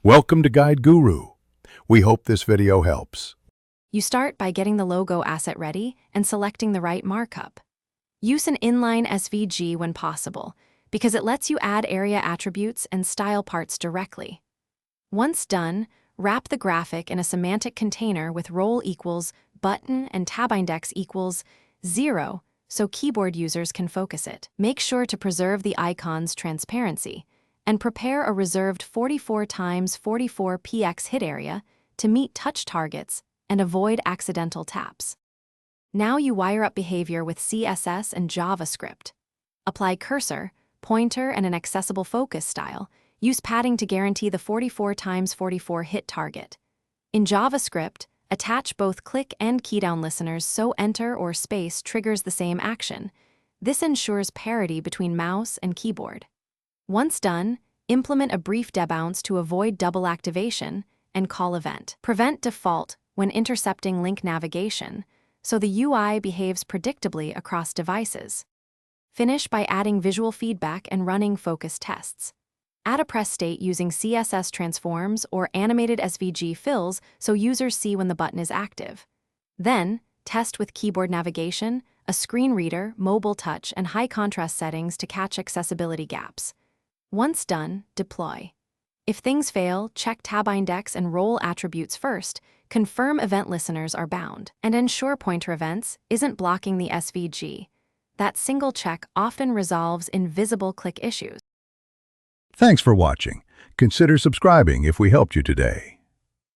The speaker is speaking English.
Welcome to Guide Guru. We hope this video helps. You start by getting the logo asset ready and selecting the right markup. Use an inline SVG when possible, because it lets you add area attributes and style parts directly. Once done, wrap the graphic in a semantic container with role equals button and tab index equals 0 so keyboard users can focus it. Make sure to preserve the icon's transparency and prepare a reserved 44 x 44 px hit area to meet touch targets and avoid accidental taps. Now you wire up behavior with CSS and JavaScript. Apply cursor, pointer, and an accessible focus style. Use padding to guarantee the 44 x 44 hit target. In JavaScript, attach both click and keydown listeners so enter or space triggers the same action. This ensures parity between mouse and keyboard. Once done, implement a brief debounce to avoid double activation and call event. Prevent default when intercepting link navigation, so the UI behaves predictably across devices. Finish by adding visual feedback and running focus tests. Add a press state using CSS transforms or animated SVG fills so users see when the button is active. Then, test with keyboard navigation, a screen reader, mobile touch, and high contrast settings to catch accessibility gaps. Once done, deploy. If things fail, check tab index and role attributes first, confirm event listeners are bound, and ensure pointer events isn't blocking the SVG. That single check often resolves invisible click issues. Thanks for watching. Consider subscribing if we helped you today.